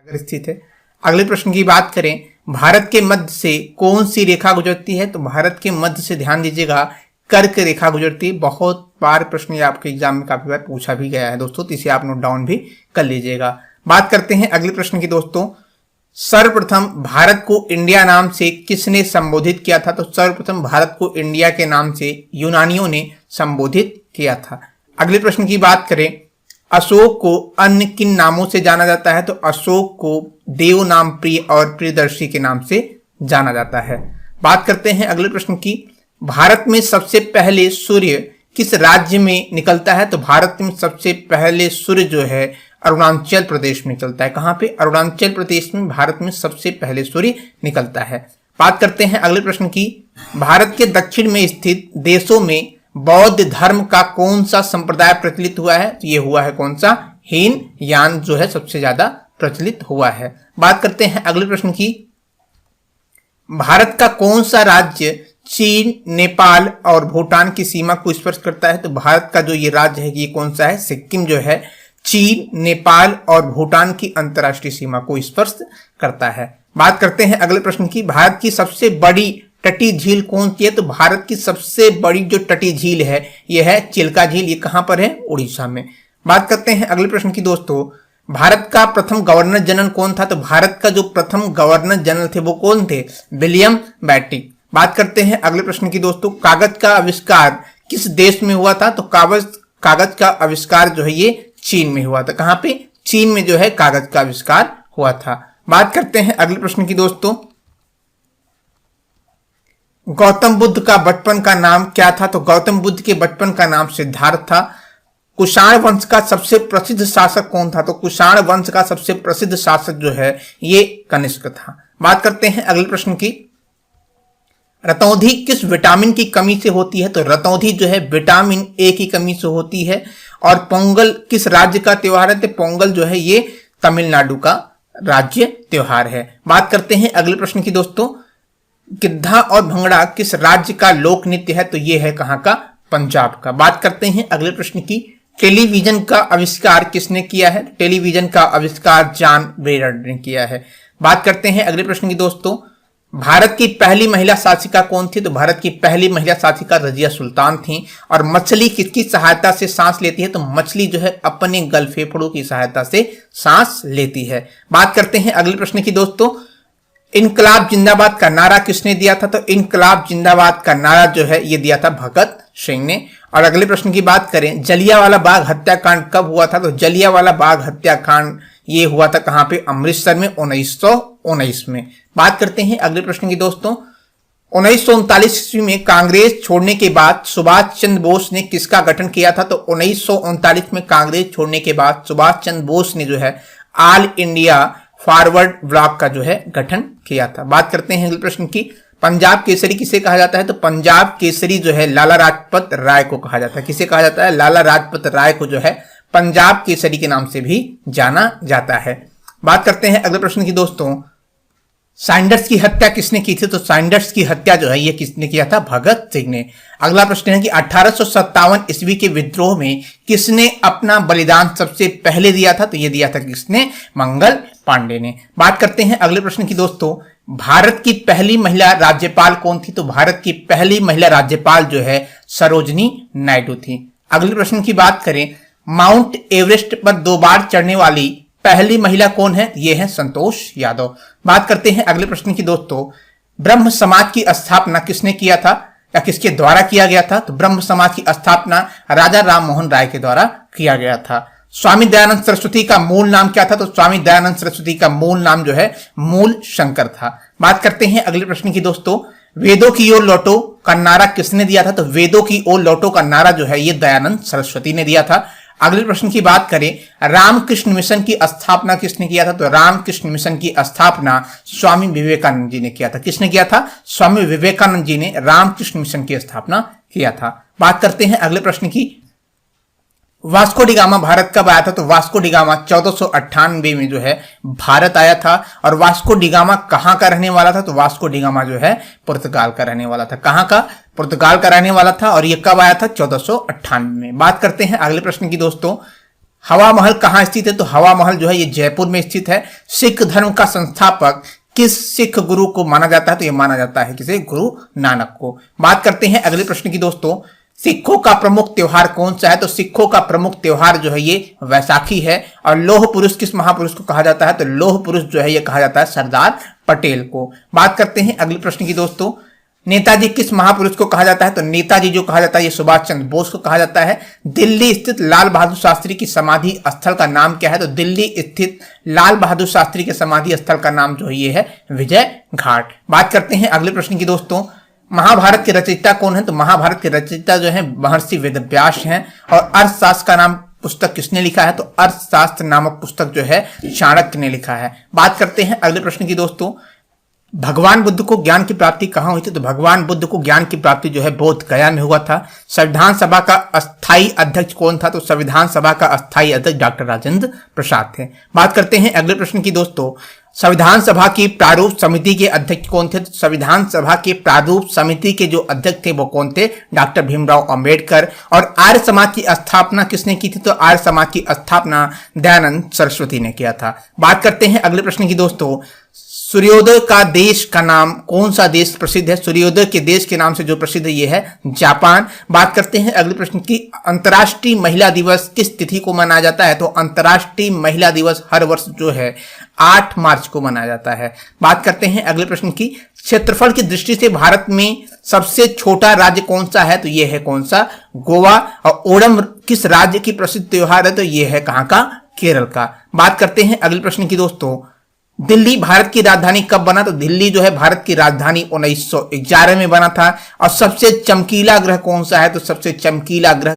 स्थित है। अगले प्रश्न की बात करें, भारत के मध्य से कौन सी रेखा गुजरती है? तो भारत के मध्य से ध्यान दीजिएगा कर्क रेखा गुजरती है। बहुत बार प्रश्न ये आपके एग्जाम में काफी बार पूछा भी गया है दोस्तों, तो इसे आप नोट डाउन भी कर लीजिएगा। बात करते हैं अगले प्रश्न की दोस्तों, सर्वप्रथम भारत को इंडिया नाम से किसने संबोधित किया था? तो सर्वप्रथम भारत को इंडिया के नाम से यूनानियों ने संबोधित किया था। अगले प्रश्न की बात करें, अशोक को अन्य किन नामों से जाना जाता है? तो अशोक को देव नाम प्रिय और प्रियदर्शी के नाम से जाना जाता है। बात करते हैं अगले प्रश्न की, भारत में सबसे पहले सूर्य किस राज्य में निकलता है? तो भारत में सबसे पहले सूर्य जो है अरुणाचल प्रदेश में निकलता है। कहां पे? अरुणाचल प्रदेश में भारत में सबसे पहले सूर्य निकलता है। बात करते हैं अगले प्रश्न की, भारत के दक्षिण में स्थित देशों में बौद्ध धर्म का कौन सा संप्रदाय प्रचलित हुआ है? तो ये हुआ है कौन सा? हीनयान जो है सबसे ज्यादा प्रचलित हुआ है। बात करते हैं अगले प्रश्न की, भारत का कौन सा राज्य चीन, नेपाल और भूटान की सीमा को स्पर्श करता है? तो भारत का जो ये राज्य है ये कौन सा है? सिक्किम जो है चीन, नेपाल और भूटान की अंतरराष्ट्रीय सीमा को स्पर्श करता है। बात करते हैं अगले प्रश्न की, भारत की सबसे बड़ी तटीय झील कौन सी है? तो भारत की सबसे बड़ी जो तटीय झील है यह है चिल्का झील। ये कहां पर है? उड़ीसा में। बात करते हैं अगले प्रश्न की दोस्तों, भारत का प्रथम गवर्नर जनरल कौन था? तो भारत का जो प्रथम गवर्नर जनरल थे वो कौन थे? William Bentinck. बात करते हैं अगले प्रश्न की दोस्तों, कागज का आविष्कार किस देश में हुआ था? तो कागज का आविष्कार जो है ये चीन में हुआ था। कहां पे? चीन में जो है कागज का आविष्कार हुआ था। बात करते हैं अगले प्रश्न की दोस्तों, गौतम बुद्ध का बचपन का नाम क्या था? तो गौतम बुद्ध के बचपन का नाम सिद्धार्थ था। कुषाण वंश का सबसे प्रसिद्ध शासक कौन था? तो कुषाण वंश का सबसे प्रसिद्ध शासक जो है ये कनिष्क था। बात करते हैं अगले प्रश्न की, रतौंधी किस विटामिन की कमी से होती है? तो रतौंधी जो है विटामिन ए की कमी से होती है। और पोंगल किस राज्य का त्योहार है? तो पोंगल जो है ये तमिलनाडु का राज्य त्योहार है। बात करते हैं अगले प्रश्न की दोस्तों, गिद्धा और भंगड़ा किस राज्य का लोक नृत्य है? तो ये है कहां का? पंजाब का। बात करते हैं अगले प्रश्न की, टेलीविजन का आविष्कार किसने किया है? टेलीविजन का आविष्कार जॉन बेयर्ड ने किया है। बात करते हैं अगले प्रश्न की दोस्तों, भारत की पहली महिला शासिका कौन थी? तो भारत की पहली महिला शासिका रजिया सुल्तान थी। और मछली किसकी सहायता से सांस लेती है? तो मछली जो है अपने गल फेफड़ों की सहायता से सांस लेती है। बात करते हैं अगले प्रश्न की दोस्तों, इनकलाब जिंदाबाद का नारा किसने दिया था? तो इनकलाब जिंदाबाद का नारा जो है ये दिया था भगत सिंह ने। और अगले प्रश्न की बात करें, जलियांवाला बाग हत्याकांड कब हुआ था? तो जलियांवाला बाग हत्याकांड ये हुआ था कहां पे? अमृतसर में 1919 में। बात करते हैं अगले प्रश्न की दोस्तों, 1939 ईस्वी में कांग्रेस छोड़ने के बाद सुभाष चंद्र बोस ने किसका गठन किया था? तो 1939 में कांग्रेस छोड़ने के बाद सुभाष चंद्र बोस ने जो है ऑल इंडिया फॉरवर्ड ब्लॉक का जो है गठन किया था। बात करते हैं अगले प्रश्न की, पंजाब केसरी किसे कहा जाता है? तो पंजाब केसरी जो है लाला लाजपत राय को कहा जाता है। किसे कहा जाता है? लाला लाजपत राय को जो है पंजाब केसरी के नाम से भी जाना जाता है। बात करते हैं अगले प्रश्न की दोस्तों, सैंडर्स की हत्या किसने की थी? तो सैंडर्स की हत्या जो है ये किसने किया था? भगत सिंह ने। अगला प्रश्न है कि 1857 ईस्वी के विद्रोह में किसने अपना बलिदान सबसे पहले दिया था? तो ये दिया था किसने? मंगल पांडे ने। बात करते हैं अगले प्रश्न की दोस्तों, भारत की पहली महिला राज्यपाल कौन थी? तो भारत की पहली महिला राज्यपाल जो है सरोजनी नायडू थी। अगले प्रश्न की बात करें, माउंट एवरेस्ट पर 2 बार चढ़ने वाली पहली महिला कौन है? ये है संतोष यादव। बात करते हैं अगले प्रश्न की दोस्तों, ब्रह्म समाज की स्थापना किसने किया था या किसके द्वारा किया गया था? तो ब्रह्म समाज की स्थापना राजा राम मोहन राय के द्वारा किया गया था। स्वामी दयानंद सरस्वती का मूल नाम क्या था? तो स्वामी दयानंद सरस्वती का मूल नाम जो है मूल शंकर था। बात करते हैं अगले प्रश्न की दोस्तों, वेदों की ओर लौटो का नारा किसने दिया था? तो वेदों की ओर लौटो का नारा जो है ये दयानंद सरस्वती ने दिया था। अगले प्रश्न की बात करें, रामकृष्ण मिशन की स्थापना किसने किया था? तो रामकृष्ण मिशन की स्थापना स्वामी विवेकानंद जी ने किया था। किसने किया था? स्वामी विवेकानंद जी ने रामकृष्ण मिशन की स्थापना किया था। बात करते हैं अगले प्रश्न की, वास्को डी गामा भारत कब आया था? तो वास्को डी गामा 1498 में जो है भारत आया था। और वास्को डी गामा कहां का रहने वाला था? तो वास्को डी गामा जो है पुर्तगाल का रहने वाला था। कहां का? पुर्तगाल का रहने वाला था। और ये कब आया था? 1498 में। बात करते हैं अगले प्रश्न की दोस्तों, हवा महल कहाँ स्थित है? तो हवा महल जो है ये जयपुर में स्थित है। सिख धर्म का संस्थापक किस सिख गुरु को माना जाता है? तो ये माना जाता है किसे? गुरु नानक को। बात करते हैं अगले प्रश्न की दोस्तों, सिखों का प्रमुख त्योहार कौन सा है? तो सिखों का प्रमुख त्योहार जो है ये वैसाखी है। और लौह पुरुष किस महापुरुष को कहा जाता है? तो लौह पुरुष जो है ये कहा जाता है सरदार पटेल को। बात करते हैं अगले प्रश्न की दोस्तों, नेताजी किस महापुरुष को कहा जाता है? तो नेताजी जो कहा जाता है ये सुभाष चंद्र बोस को कहा जाता है। दिल्ली स्थित लाल बहादुर शास्त्री की समाधि स्थल का नाम क्या है? तो दिल्ली स्थित लाल बहादुर शास्त्री के समाधि स्थल का नाम जो है ये है विजय घाट। बात करते हैं अगले प्रश्न की दोस्तों, महाभारत के रचयिता कौन है? तो महाभारत के रचयिता जो है महर्षि वेदव्यास हैं। और अर्थशास्त्र का नाम पुस्तक किसने लिखा है? तो अर्थशास्त्र नामक पुस्तक जो है चाणक्य ने लिखा है। बात करते हैं अगले प्रश्न की दोस्तों, भगवान बुद्ध को ज्ञान की प्राप्ति कहाँ हुई थी? तो भगवान बुद्ध को ज्ञान की प्राप्ति जो है बोध गया में हुआ था। संविधान सभा का अस्थायी अध्यक्ष कौन था? तो संविधान सभा का अस्थायी अध्यक्ष डॉक्टर राजेंद्र प्रसाद थे। बात करते हैं अगले प्रश्न की दोस्तों, संविधान सभा की प्रारूप समिति के अध्यक्ष कौन थे? तो संविधान सभा के प्रारूप समिति के जो अध्यक्ष थे वो कौन थे? डॉक्टर भीमराव अंबेडकर। और आर्य समाज की स्थापना किसने की थी? तो आर्य समाज की स्थापना दयानंद सरस्वती ने किया था। बात करते हैं अगले प्रश्न की दोस्तों, सूर्योदय का देश का नाम, कौन सा देश प्रसिद्ध है? सूर्योदय के देश के नाम से जो प्रसिद्ध है ये है जापान। बात करते हैं अगले प्रश्न की, अंतर्राष्ट्रीय महिला दिवस किस तिथि को मनाया जाता है? तो अंतर्राष्ट्रीय महिला दिवस हर वर्ष जो है 8 मार्च को मनाया जाता है। बात करते हैं अगले प्रश्न की, क्षेत्रफल की दृष्टि से भारत में सबसे छोटा राज्य कौन सा है? तो ये है कौन सा? गोवा। और ओणम किस राज्य की प्रसिद्ध त्योहार है? तो ये है कहाँ का? केरल का। बात करते हैं अगले प्रश्न की दोस्तों, दिल्ली भारत की राजधानी कब बना? तो दिल्ली जो है भारत की राजधानी 1911 में बना था। और सबसे चमकीला ग्रह कौन सा है? तो सबसे चमकीला ग्रह